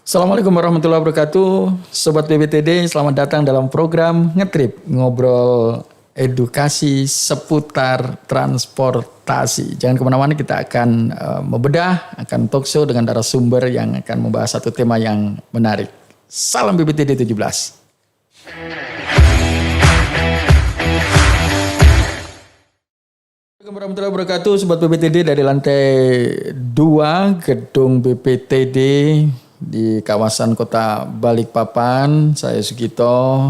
Assalamualaikum warahmatullahi wabarakatuh. Sobat BPTD, selamat datang dalam program Ngetrip, ngobrol edukasi seputar transportasi. Jangan kemana-mana, kita akan membedah, akan talkshow dengan narasumber yang akan membahas satu tema yang menarik. Salam BPTD 17. Assalamualaikum warahmatullahi wabarakatuh, Sobat BPTD dari lantai 2 gedung BPTD di kawasan Kota Balikpapan. Saya Sugito,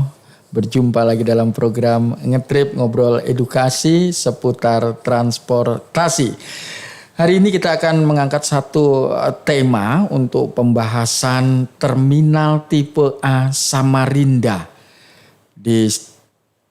berjumpa lagi dalam program Ngetrip, ngobrol edukasi seputar transportasi. Hari ini kita akan mengangkat satu tema untuk pembahasan terminal tipe A Samarinda. Di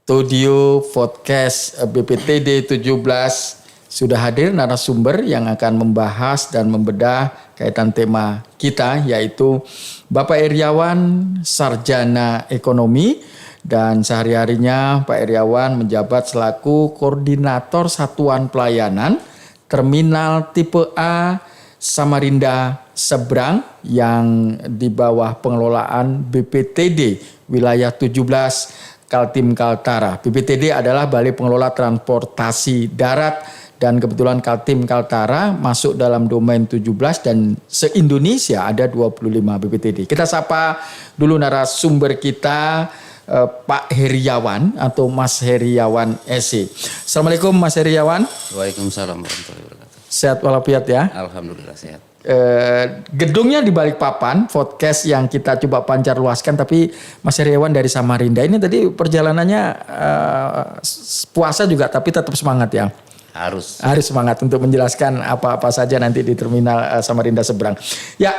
studio podcast BPTD 17 sudah hadir narasumber yang akan membahas dan membedah kaitan tema kita, yaitu Bapak Iriawan, sarjana ekonomi, dan sehari-harinya Pak Iriawan menjabat selaku koordinator Satuan Pelayanan Terminal Tipe A Samarinda Seberang yang di bawah pengelolaan BPTD Wilayah 17 Kaltim Kaltara. BPTD adalah Balai Pengelola Transportasi Darat, dan kebetulan Kaltim Kaltara masuk dalam domain 17 dan se-Indonesia ada 25 BPTD. Kita sapa dulu narasumber kita, Pak Heriawan atau Mas Heriawan SE. Assalamualaikum Mas Heriawan. Waalaikumsalam warahmatullahi wabarakatuh. Sehat walafiat ya? Alhamdulillah sehat. Gedungnya di Balikpapan, podcast yang kita coba pancar luaskan, tapi Mas Heriawan dari Samarinda ini tadi perjalanannya puasa juga tapi tetap semangat ya? Harus semangat untuk menjelaskan apa-apa saja nanti di terminal Samarinda Seberang. Ya,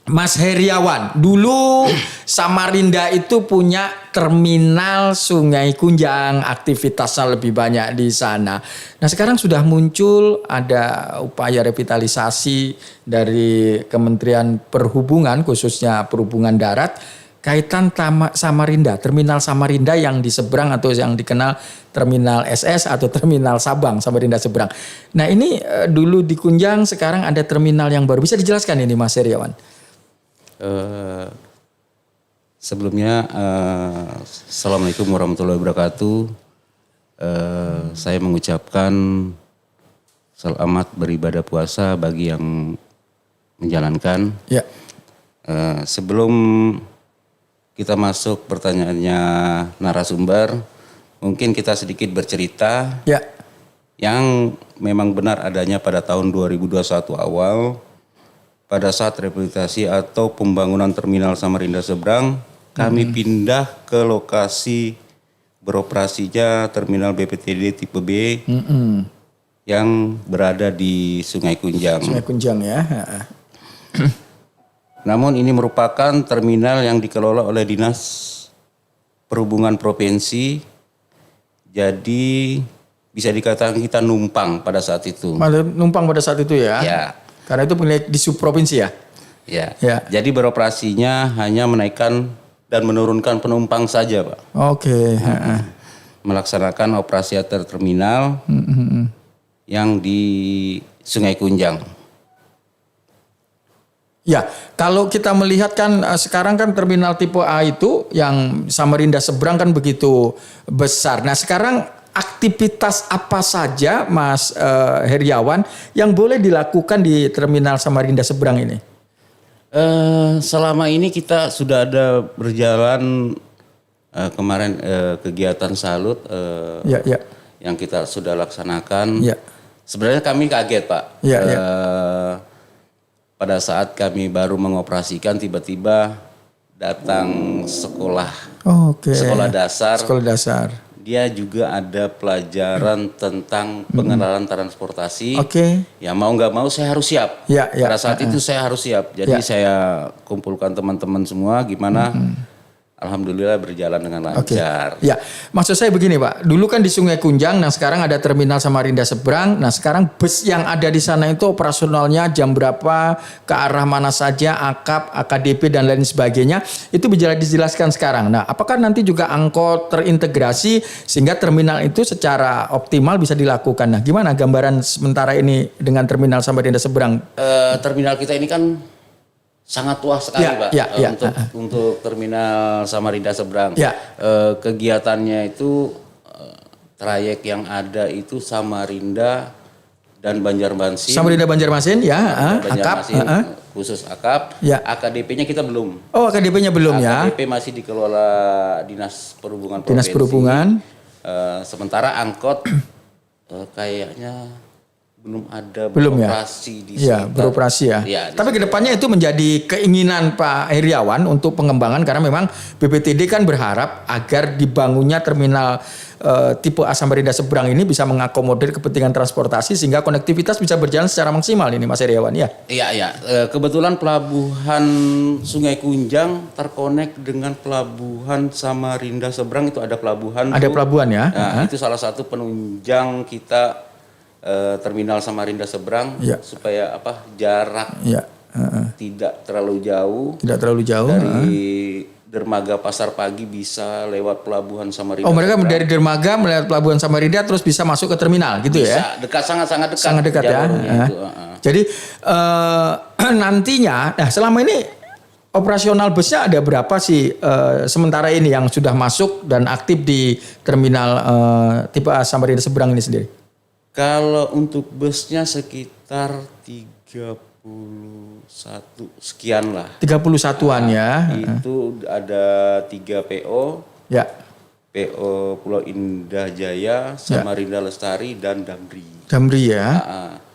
Mas Heriawan, dulu Samarinda itu punya terminal Sungai Kunjang, aktivitasnya lebih banyak di sana. Nah, sekarang sudah muncul ada upaya revitalisasi dari Kementerian Perhubungan, khususnya Perhubungan Darat, kaitan Samarinda, terminal Samarinda yang di seberang atau yang dikenal terminal SS atau terminal Sabang, Samarinda Seberang. Nah, ini dulu di Kunjang, sekarang ada terminal yang baru. Bisa dijelaskan ini Mas Heriawan? Sebelumnya Assalamualaikum warahmatullahi wabarakatuh. Saya mengucapkan selamat beribadah puasa bagi yang menjalankan. Ya. Sebelum kita masuk pertanyaannya narasumber, mungkin kita sedikit bercerita. Ya. Yang memang benar adanya pada tahun 2021 awal, pada saat rehabilitasi atau pembangunan terminal Samarinda Seberang, kami pindah ke lokasi beroperasinya terminal BPTD tipe B yang berada di Sungai Kunjang. Sungai Kunjang ya. Namun ini merupakan terminal yang dikelola oleh Dinas Perhubungan Provinsi. Jadi bisa dikatakan kita numpang pada saat itu. Numpang pada saat itu ya? Ya. Karena itu punya di subprovinsi ya? Ya. Jadi beroperasinya hanya menaikkan dan menurunkan penumpang saja, Pak. Oke. Melaksanakan operasi antar terminal yang di Sungai Kunjang. Ya, kalau kita melihat kan sekarang kan terminal tipe A itu yang Samarinda Seberang kan begitu besar. Nah, sekarang aktivitas apa saja Mas Heriawan yang boleh dilakukan di terminal Samarinda Seberang ini? Selama ini kita sudah ada berjalan kemarin kegiatan salut yang kita sudah laksanakan. Ya. Sebenarnya kami kaget, Pak. Pada saat kami baru mengoperasikan, tiba-tiba datang sekolah dasar. Dia juga ada pelajaran tentang pengenalan transportasi. Ya mau nggak mau saya harus siap. Pada saat itu saya harus siap. Jadi saya kumpulkan teman-teman semua gimana. Alhamdulillah berjalan dengan lancar. Ya, maksud saya begini Pak. Dulu kan di Sungai Kunjang, nah sekarang ada terminal Samarinda Seberang. Nah sekarang bus yang ada di sana itu operasionalnya jam berapa, ke arah mana saja, AKAP, AKDP dan lain sebagainya. Itu bisa dijelaskan sekarang. Nah apakah nanti juga angkot terintegrasi sehingga terminal itu secara optimal bisa dilakukan. Nah gimana gambaran sementara ini dengan terminal Samarinda Seberang? Terminal kita ini kan sangat luas sekali, Ya, Pak, ya, ya. untuk terminal Samarinda Seberang. Ya. Kegiatannya itu trayek yang ada itu Samarinda dan Banjarmasin. Samarinda Banjarmasin ya, akap. Banjarmasin khusus akap. Ya. AKDP-nya kita belum. Oh, AKDP-nya belum ya. AKDP masih dikelola Dinas Perhubungan Dinas Provinsi. Perhubungan. Sementara angkot kayaknya belum ada Belum ya? beroperasi di Iya, sekitar- beroperasi ya. Iya, di Tapi kedepannya itu menjadi keinginan Pak Heriawan untuk pengembangan karena memang BPTD kan berharap agar dibangunnya terminal tipe A Samarinda Seberang ini bisa mengakomodir kepentingan transportasi sehingga konektivitas bisa berjalan secara maksimal ini Mas Heriawan ya. Iya, iya. Kebetulan pelabuhan Sungai Kunjang terkonek dengan pelabuhan Samarinda Seberang, itu ada pelabuhan. Ada tuh. pelabuhan ya. Nah, itu salah satu penunjang kita terminal Samarinda Seberang Ya. supaya jarak Ya. tidak terlalu jauh Tidak terlalu jauh. dari dermaga Pasar Pagi bisa lewat pelabuhan Samarinda. Oh, mereka Seberang. dari dermaga melihat pelabuhan Samarinda terus bisa masuk ke terminal gitu ya. Bisa, dekat, sangat-sangat dekat. Sangat dekat ya. jalurnya itu. Jadi nantinya, nah selama ini operasional busnya ada berapa sih sementara ini yang sudah masuk dan aktif di terminal tipe A Samarinda Seberang ini sendiri? Kalau untuk busnya sekitar 31 sekian lah. 31-an ya. Itu ada 3 PO, Ya, PO Pulau Indah Jaya, Samarinda Lestari, dan Damri. Damri ya.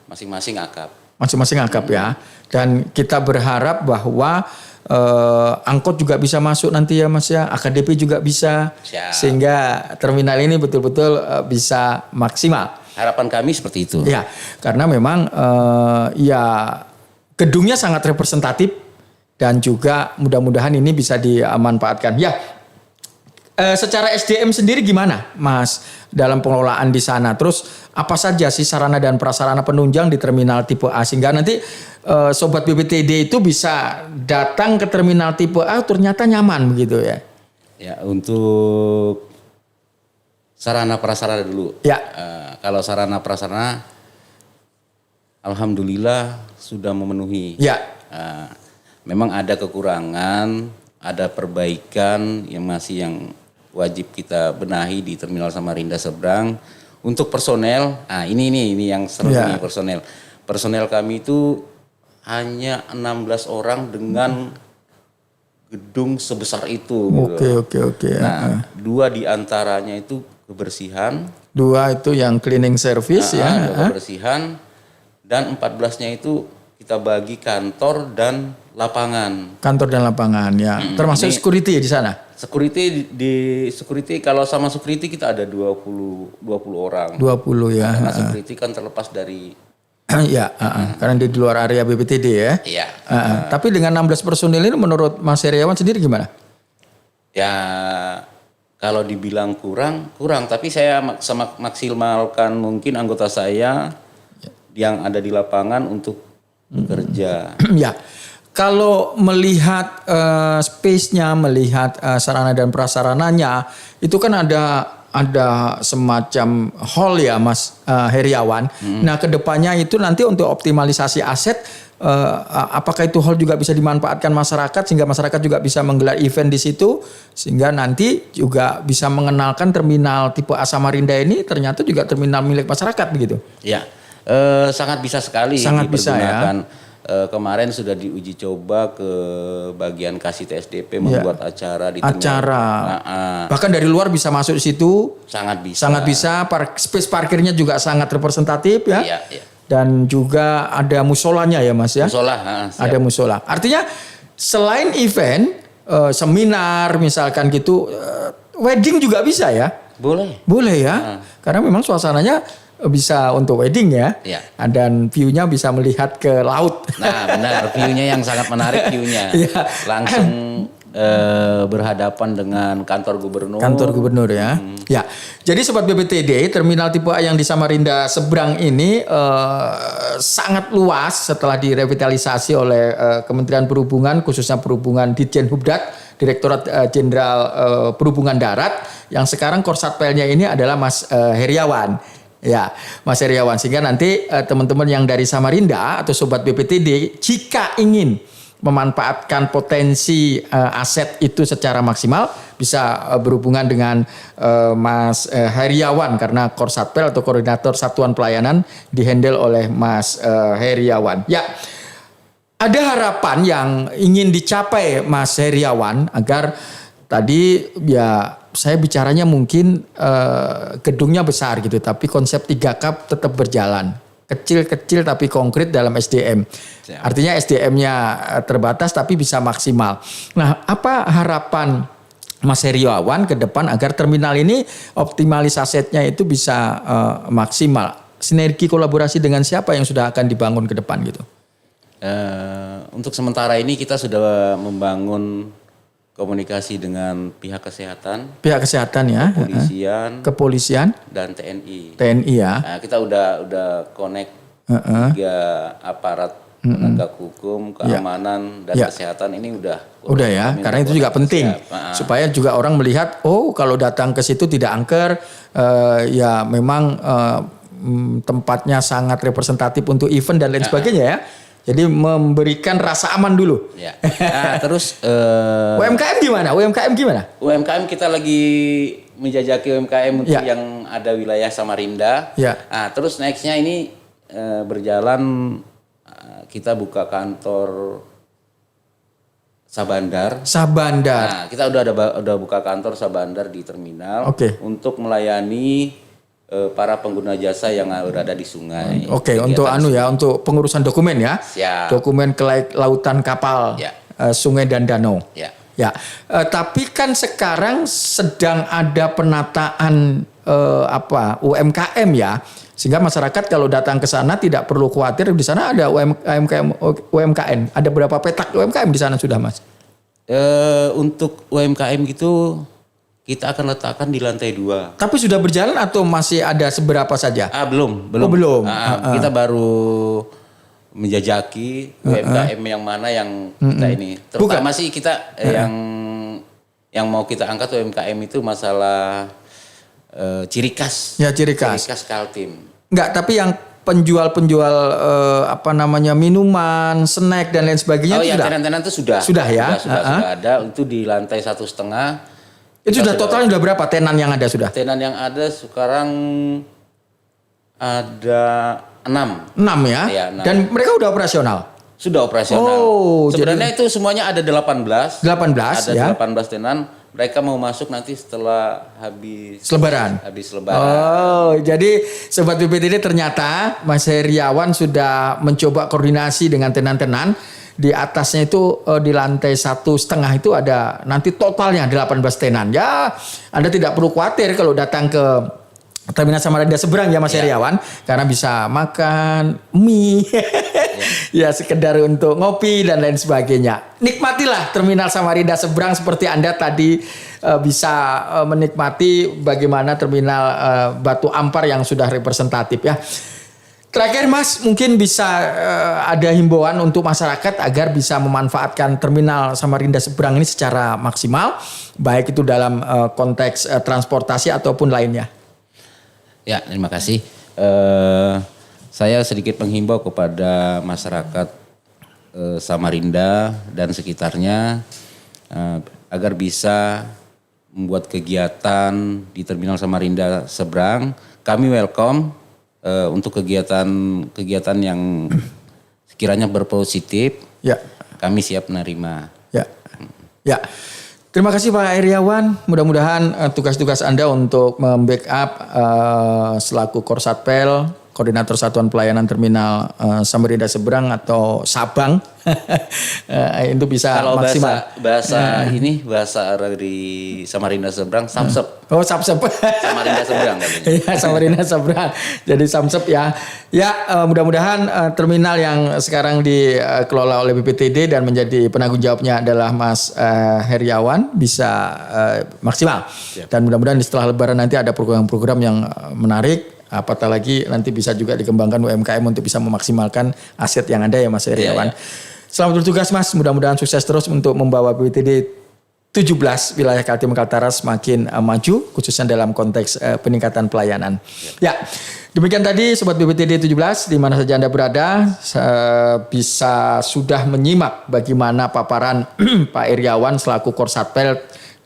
Masing-masing akap. Masing-masing akap ya. Dan kita berharap bahwa angkot juga bisa masuk nanti ya Mas ya. AKDP juga bisa. Siap. Sehingga terminal ini betul-betul bisa maksimal. Harapan kami seperti itu. Ya, karena memang ya gedungnya sangat representatif dan juga mudah-mudahan ini bisa dimanfaatkan. Ya, secara SDM sendiri gimana, Mas, dalam pengelolaan di sana? Terus apa saja sih sarana dan prasarana penunjang di terminal tipe A sehingga nanti sobat BPTD itu bisa datang ke terminal tipe A ternyata nyaman begitu ya? Ya, untuk sarana prasarana dulu. Ya. Kalau sarana prasarana, alhamdulillah sudah memenuhi. Ya. Memang ada kekurangan, ada perbaikan yang masih yang wajib kita benahi di terminal Samarinda Seberang. Untuk personel, ini yang seru nih personel. Personel kami itu hanya 16 orang dengan gedung sebesar itu. Oke. Nah, 2 diantaranya itu kebersihan. 2 itu yang cleaning service ya. Kebersihan. Dan 14-nya itu kita bagi kantor dan lapangan. Kantor dan lapangan ya. Termasuk security di sana. Security kalau sama security kita ada 20 orang. 20 ya. Karena security kan terlepas dari Ya, karena di luar area BPTD ya. Iya. Tapi dengan 16 personil ini menurut Mas Heriawan sendiri gimana? Ya kalau dibilang kurang, tapi saya maksimalkan mungkin anggota saya yang ada di lapangan untuk bekerja. Ya. Kalau melihat space-nya, melihat sarana dan prasarananya, itu kan ada semacam hall ya Mas Heriawan. Nah kedepannya itu nanti untuk optimalisasi aset, apakah itu hall juga bisa dimanfaatkan masyarakat sehingga masyarakat juga bisa menggelar event di situ sehingga nanti juga bisa mengenalkan terminal tipe A Samarinda ini ternyata juga terminal milik masyarakat begitu. Ya, sangat bisa sekali. Sangat bisa ya. Kemarin sudah diuji coba ke bagian Kasih TSDP membuat acara di Bahkan dari luar bisa masuk di situ. Sangat bisa. Sangat bisa. Space parkirnya juga sangat representatif ya. Iya. Dan juga ada musolanya ya Mas ya. Musola. Ada musola. Artinya selain event, seminar misalkan gitu, wedding juga bisa ya. Boleh. Boleh ya. Karena memang suasananya bisa untuk wedding ya. Iya. Dan view-nya bisa melihat ke laut. Nah benar, view-nya yang sangat menarik view-nya. Iya. Langsung berhadapan dengan kantor gubernur. Kantor gubernur ya. Ya. Jadi sobat BPTD, terminal tipe A yang di Samarinda Seberang ini sangat luas setelah direvitalisasi oleh Kementerian Perhubungan, khususnya Perhubungan Ditjen Hubdat, Direktorat Jenderal Perhubungan Darat, yang sekarang Korsatpelnya ini adalah Mas Heriawan. Ya, Mas Heriawan. Sehingga nanti teman-teman yang dari Samarinda atau sobat BPTD jika ingin memanfaatkan potensi aset itu secara maksimal bisa berhubungan dengan Mas Heriawan karena Korsatpel atau Koordinator Satuan Pelayanan dihandle oleh Mas Heriawan. Ya, ada harapan yang ingin dicapai Mas Heriawan agar tadi ya saya bicaranya mungkin gedungnya besar gitu tapi konsep 3K tetap berjalan. Kecil-kecil tapi konkret dalam SDM. Artinya SDM-nya terbatas tapi bisa maksimal. Nah, apa harapan Mas Heriawan ke depan agar terminal ini optimalis asetnya itu bisa maksimal? Sinergi kolaborasi dengan siapa yang sudah akan dibangun ke depan gitu? Untuk sementara ini kita sudah membangun komunikasi dengan pihak kesehatan. Pihak kesehatan ya. Kepolisian. Dan TNI. TNI ya. Nah, kita udah connect 3 aparat penegak hukum, keamanan dan kesehatan ini udah ya, karena itu juga penting supaya juga orang melihat kalau datang ke situ tidak angker, ya memang tempatnya sangat representatif untuk event dan lain sebagainya ya. Jadi memberikan rasa aman dulu. Ya. Nah, terus UMKM gimana? UMKM kita lagi menjajaki UMKM untuk yang ada wilayah Samarinda. Ya. Nah, terus nextnya ini berjalan kita buka kantor Sabandar. Nah, kita udah buka kantor Sabandar di terminal untuk melayani para pengguna jasa yang berada di sungai. Untuk untuk pengurusan dokumen ya. Siap. Dokumen kelautan kapal, sungai dan danau. Ya. Tapi kan sekarang sedang ada penataan UMKM ya. Sehingga masyarakat kalau datang ke sana tidak perlu khawatir di sana ada UMKM. Ada berapa petak UMKM di sana sudah, Mas? Untuk UMKM gitu kita akan letakkan di lantai 2. Tapi sudah berjalan atau masih ada seberapa saja? Belum. Belum. Kita baru menjajaki UMKM yang mana yang kita ini. Terutama sih kita yang mau kita angkat UMKM itu masalah ciri khas. Ya, ciri khas. Ciri khas Kaltim. Enggak, tapi yang penjual-penjual minuman, snack dan lain sebagainya itu sudah. Tenan-tenan itu sudah. Sudah ya. Sudah ada. Itu di lantai 1,5. Itu sudah totalnya sudah berapa tenan yang ada sudah? Tenan yang ada sekarang ada 6. 6 ya? Ya 6. Dan mereka udah operasional? Sudah operasional. Sebenarnya itu semuanya ada 18. 18 ada 18 tenan. Mereka mau masuk nanti setelah habis Lebaran. Jadi Sobat PPTD ternyata Mas Heriawan sudah mencoba koordinasi dengan tenan-tenan. Di atasnya itu di lantai 1,5 itu ada nanti totalnya 18 tenan. Ya, Anda tidak perlu khawatir kalau datang ke Terminal Samarinda seberang ya Mas Heriawan, karena bisa makan mie, ya sekedar untuk ngopi dan lain sebagainya. Nikmatilah Terminal Samarinda seberang seperti Anda tadi bisa menikmati bagaimana Terminal Batu Ampar yang sudah representatif ya. Terakhir Mas, mungkin bisa ada himbauan untuk masyarakat agar bisa memanfaatkan Terminal Samarinda seberang ini secara maksimal, baik itu dalam konteks transportasi ataupun lainnya. Ya, terima kasih. Saya sedikit menghimbau kepada masyarakat Samarinda dan sekitarnya agar bisa membuat kegiatan di Terminal Samarinda seberang. Kami welcome untuk kegiatan yang sekiranya berpositif, kami siap menerima. Ya. Terima kasih Pak Heriawan. Mudah-mudahan tugas-tugas Anda untuk membackup selaku Korsatpel, Koordinator Satuan Pelayanan Terminal Samarinda Seberang atau Sabang itu bisa kalau maksimal. Bahasa dari Samarinda Seberang, Samsep. Oh, Samsep. Samarinda Seberang katanya. Iya, Samarinda Seberang. Jadi Samsep ya. Ya, mudah-mudahan terminal yang sekarang dikelola oleh BPTD dan menjadi penanggung jawabnya adalah Mas Heriawan bisa maksimal. Dan mudah-mudahan setelah Lebaran nanti ada program-program yang menarik. Apatah lagi nanti bisa juga dikembangkan UMKM untuk bisa memaksimalkan aset yang ada ya Mas Heriawan. Selamat bertugas Mas, mudah-mudahan sukses terus untuk membawa BPTD 17 wilayah Kaltim Kaltara semakin maju khususnya dalam konteks peningkatan pelayanan. Ya, demikian tadi Sobat BPTD 17 di mana saja Anda berada bisa sudah menyimak bagaimana paparan Pak Iriawan selaku Korsatpel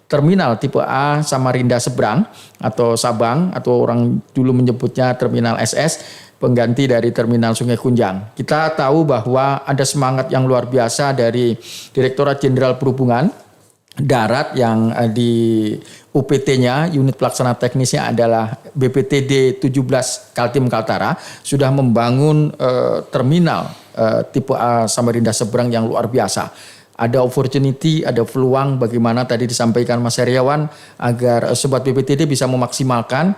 Terminal tipe A Samarinda Seberang atau Sabang atau orang dulu menyebutnya Terminal SS, pengganti dari Terminal Sungai Kunjang. Kita tahu bahwa ada semangat yang luar biasa dari Direktorat Jenderal Perhubungan Darat yang di UPT-nya, unit pelaksana teknisnya adalah BPTD 17 Kaltim Kaltara, sudah membangun terminal tipe A Samarinda Seberang yang luar biasa. Ada opportunity, ada peluang bagaimana tadi disampaikan Mas Heriawan agar Sobat BPTD bisa memaksimalkan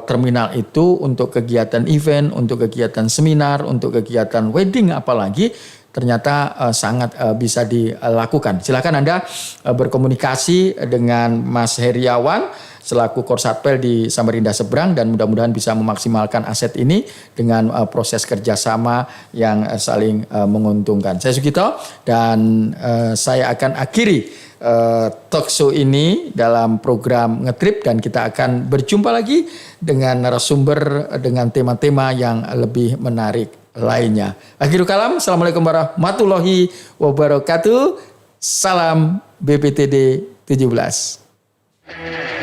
terminal itu untuk kegiatan event, untuk kegiatan seminar, untuk kegiatan wedding apalagi ternyata sangat bisa dilakukan. Silakan Anda berkomunikasi dengan Mas Heriawan selaku Korsatpel di Samarinda Seberang dan mudah-mudahan bisa memaksimalkan aset ini dengan proses kerjasama yang saling menguntungkan. Saya Sugito dan saya akan akhiri talk show ini dalam program Ngetrip dan kita akan berjumpa lagi dengan narasumber dengan tema-tema yang lebih menarik lainnya. Akhirul kalam, Assalamualaikum warahmatullahi wabarakatuh. Salam BPTD 17.